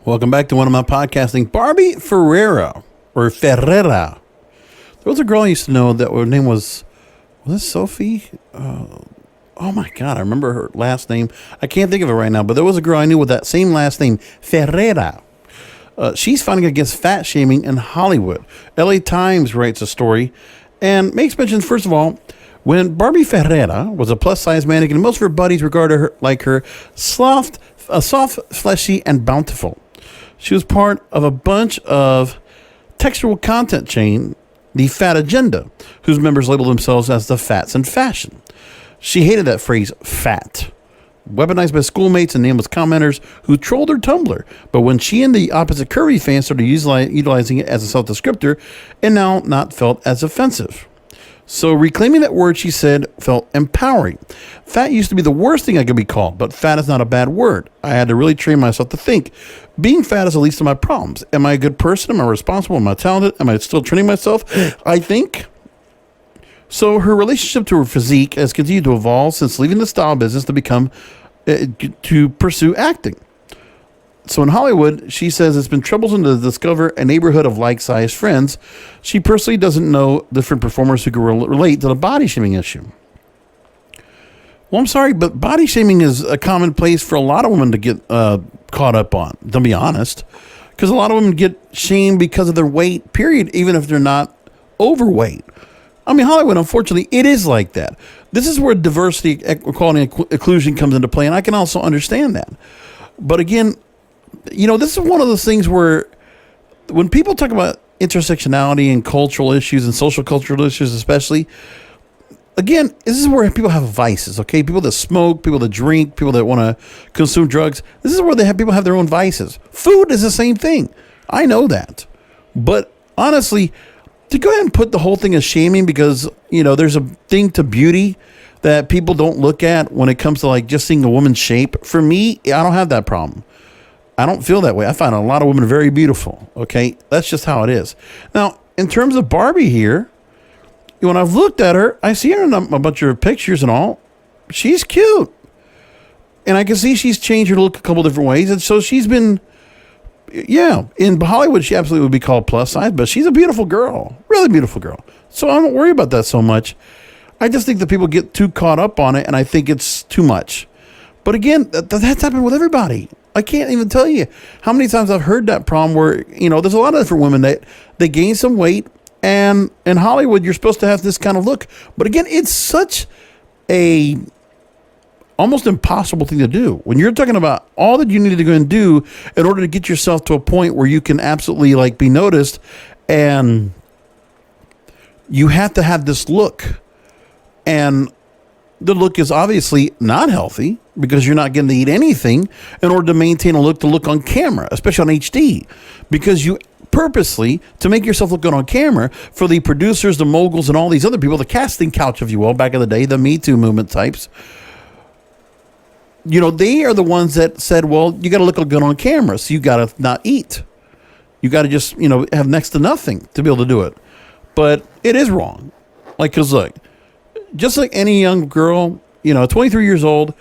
Welcome back to one of my podcasting. Barbie Ferreira, or Ferreira. There was a girl I used to know that her name was this Sophie? Oh my God, I remember her last name. I can't think of it right now, but there was a girl I knew with that same last name, Ferreira. She's fighting against fat shaming in Hollywood. LA Times writes a story and makes mention, first of all, when Barbie Ferreira was a plus-size mannequin, most of her buddies regarded her like her soft, fleshy, and bountiful. She was part of a bunch of textual content chain, the Fat Agenda, whose members labeled themselves as the Fats in Fashion. She hated that phrase, fat, weaponized by schoolmates and nameless commenters who trolled her Tumblr. But when she and the opposite curvy fans started utilizing it as a self-descriptor, it now not felt as offensive. So reclaiming that word, she said, felt empowering. Fat used to be the worst thing I could be called, but fat is not a bad word. I had to really train myself to think. Being fat is the least of my problems. Am I a good person? Am I responsible? Am I talented? Am I still training myself? I think. So her relationship to her physique has continued to evolve since leaving the style business to pursue acting. So in Hollywood, she says it's been troublesome to discover a neighborhood of like-sized friends. She personally doesn't know different performers who can relate to the body shaming issue. Well, I'm sorry, but body shaming is a common place for a lot of women to get caught up on, to be honest. Because a lot of women get shamed because of their weight, period, even if they're not overweight. I mean, Hollywood, unfortunately, it is like that. This is where diversity, equality, and inclusion comes into play, and I can also understand that. But again, you know, this is one of those things where when people talk about intersectionality and cultural issues and social cultural issues especially, again, this is where people have vices, okay? People that smoke, people that drink, people that want to consume drugs. This is where people have their own vices. Food is the same thing. I know that. But honestly, to go ahead and put the whole thing as shaming because, you know, there's a thing to beauty that people don't look at when it comes to like just seeing a woman's shape. For me, I don't have that problem. I don't feel that way. I find a lot of women very beautiful. Okay. That's just how it is. Now, in terms of Barbie here, when I've looked at her, I see her in a bunch of pictures and all. She's cute. And I can see she's changed her look a couple different ways. And so she's been, yeah, in Hollywood, she absolutely would be called plus size, but she's a beautiful girl, really beautiful girl. So I don't worry about that so much. I just think that people get too caught up on it, and I think it's too much. But again, that's happened with everybody. I can't even tell you how many times I've heard that problem where, you know, there's a lot of different women that they gain some weight, and in Hollywood, you're supposed to have this kind of look. But again, it's such a almost impossible thing to do. When you're talking about all that you need to go and do in order to get yourself to a point where you can absolutely like be noticed, and you have to have this look, and the look is obviously not healthy because you're not getting to eat anything in order to maintain a look to look on camera, especially on HD, because you purposely, to make yourself look good on camera, for the producers, the moguls, and all these other people, the casting couch, if you will, back in the day, the Me Too movement types, you know, they are the ones that said, well, you got to look good on camera, so you got to not eat. You got to just, you know, have next to nothing to be able to do it. But it is wrong. Like, because look, just like any young girl, you know, 23 years old,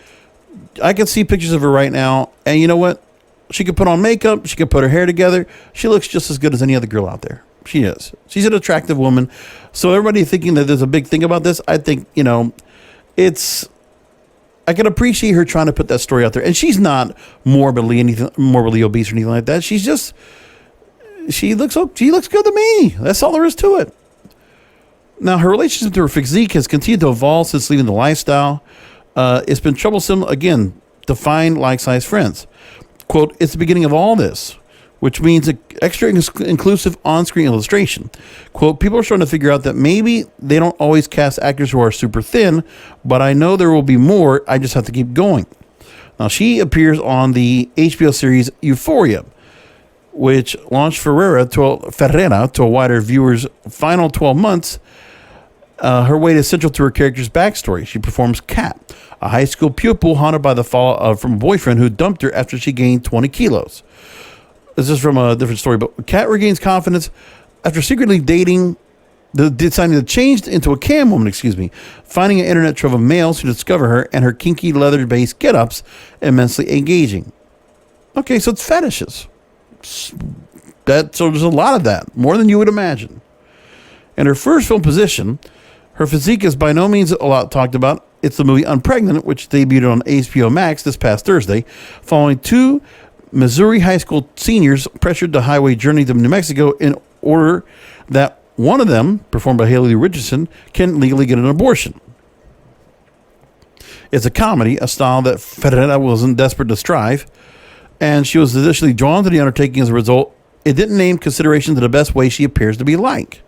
I can see pictures of her right now, and you know what? She could put on makeup, she could put her hair together. She looks just as good as any other girl out there. She is. She's an attractive woman. So everybody thinking that there's a big thing about this, I think, you know, I can appreciate her trying to put that story out there. And she's not morbidly obese or anything like that. She's just, she looks good to me. That's all there is to it. Now, her relationship to her physique has continued to evolve since leaving the lifestyle. It's been troublesome, again, to find like-sized friends. Quote, it's the beginning of all this, which means an extra inclusive on-screen illustration. Quote, people are starting to figure out that maybe they don't always cast actors who are super thin, but I know there will be more. I just have to keep going. Now, she appears on the HBO series Euphoria, which launched Ferreira to a wider viewer's final 12 months. Her weight is central to her character's backstory. She performs Kat, a high school pupil haunted by the fallout from a boyfriend who dumped her after she gained 20 kilos. This is from a different story, but Kat regains confidence after secretly deciding to change into a cam woman, finding an internet trove of males who discover her and her kinky leather-based get-ups immensely engaging. Okay, so it's fetishes. So there's a lot of that, more than you would imagine. In her first film position, her physique is by no means a lot talked about. It's the movie Unpregnant, which debuted on HBO Max this past Thursday, following two Missouri high school seniors pressured to highway journey to New Mexico in order that one of them, performed by Haley Richardson, can legally get an abortion. It's a comedy, a style that Ferrera wasn't desperate to strive, and she was initially drawn to the undertaking as a result. It didn't name consideration to the best way she appears to be like.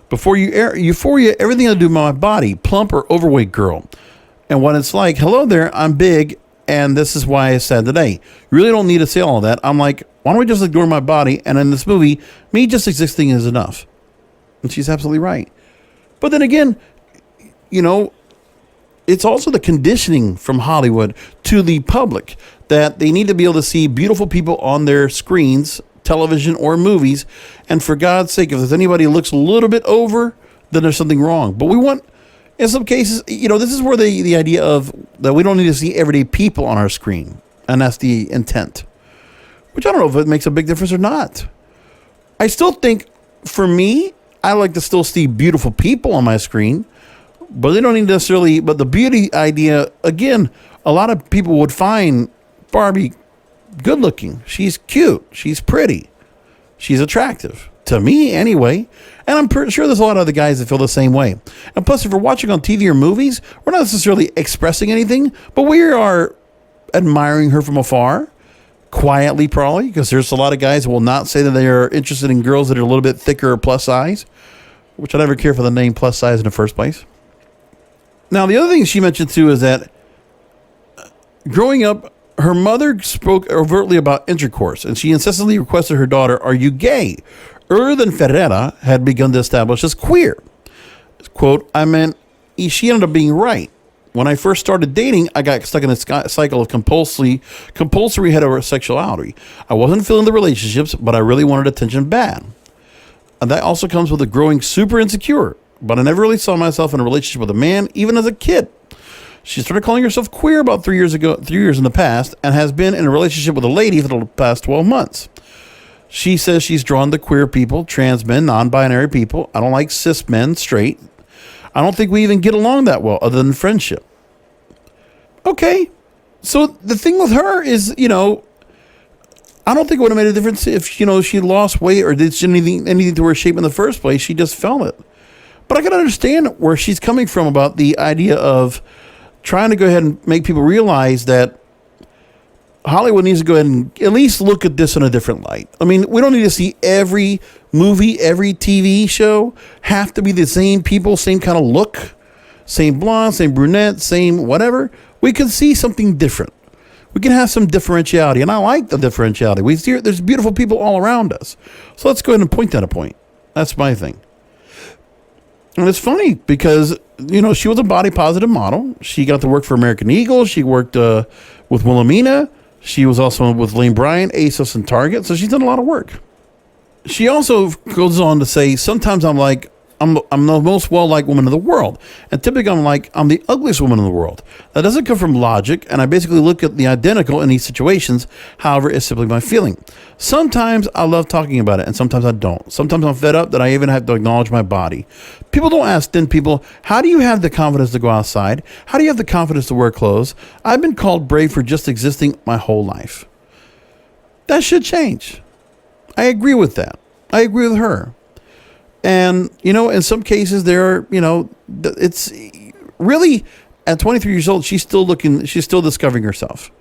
Before you air Euphoria, everything I do with my body, plump or overweight girl. And what it's like, hello there, I'm big, and this is why I said today. You really don't need to say all of that. I'm like, why don't we just ignore my body? And in this movie, me just existing is enough. And she's absolutely right. But then again, you know, it's also the conditioning from Hollywood to the public that they need to be able to see beautiful people on their screens, television or movies, and for God's sake, if there's anybody who looks a little bit over, then there's something wrong. But we want, in some cases, you know, this is where the idea of that we don't need to see everyday people on our screen, and that's the intent, which I don't know if it makes a big difference or not. I still think, for me, I like to still see beautiful people on my screen, but they don't need necessarily, but the beauty idea, again, a lot of people would find Barbie good looking. She's cute. She's pretty. She's attractive. To me, anyway. And I'm pretty sure there's a lot of other guys that feel the same way. And plus, if we're watching on TV or movies, we're not necessarily expressing anything, but we are admiring her from afar, quietly probably, because there's a lot of guys who will not say that they are interested in girls that are a little bit thicker or plus size, which I never care for the name plus size in the first place. Now, the other thing she mentioned, too, is that growing up, her mother spoke overtly about intercourse, and she incessantly requested her daughter, "Are you gay?" Earlier than Ferrera had begun to establish as queer. Quote, she ended up being right. When I first started dating, I got stuck in a cycle of compulsory heterosexuality. I wasn't feeling the relationships, but I really wanted attention bad. And that also comes with a growing super insecure, but I never really saw myself in a relationship with a man, even as a kid. She started calling herself queer about 3 years in the past, and has been in a relationship with a lady for the past 12 months. She says she's drawn to queer people, trans men, non-binary people. I don't like cis men, straight. I don't think we even get along that well, other than friendship. Okay, so the thing with her is, you know, I don't think it would have made a difference if, you know, she lost weight or did anything to her shape in the first place. She just felt it. But I can understand where she's coming from about the idea of trying to go ahead and make people realize that Hollywood needs to go ahead and at least look at this in a different light. I mean, we don't need to see every movie, every TV show have to be the same people, same kind of look, same blonde, same brunette, same whatever. We can see something different. We can have some differentiality, and I like the differentiality. We see there's beautiful people all around us. So let's go ahead and point that a point. That's my thing. And it's funny because, you know, she was a body positive model. She got to work for American Eagle. She worked with Wilhelmina. She was also with Lane Bryant, ASOS, and Target. So she's done a lot of work. She also goes on to say, sometimes I'm like, I'm the most well-liked woman in the world. And typically I'm the ugliest woman in the world. That doesn't come from logic, and I basically look at the identical in these situations. However, it's simply my feeling. Sometimes I love talking about it, and sometimes I don't. Sometimes I'm fed up that I even have to acknowledge my body. People don't ask thin people, how do you have the confidence to go outside? How do you have the confidence to wear clothes? I've been called brave for just existing my whole life. That should change. I agree with that. I agree with her. And, you know, in some cases it's really at 23 years old, she's still discovering herself.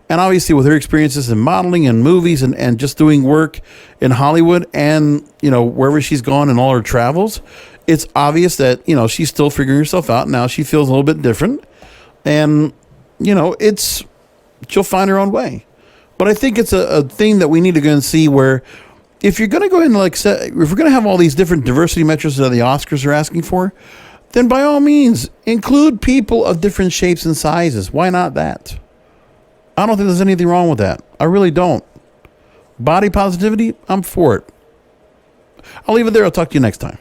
And obviously with her experiences in modeling and movies and just doing work in Hollywood and, you know, wherever she's gone in all her travels, it's obvious that, you know, she's still figuring herself out. Now she feels a little bit different and, you know, she'll find her own way. But I think it's a thing that we need to go and see where, if you're going to go in if we're going to have all these different diversity metrics that the Oscars are asking for, then by all means, include people of different shapes and sizes. Why not that? I don't think there's anything wrong with that. I really don't. Body positivity, I'm for it. I'll leave it there. I'll talk to you next time.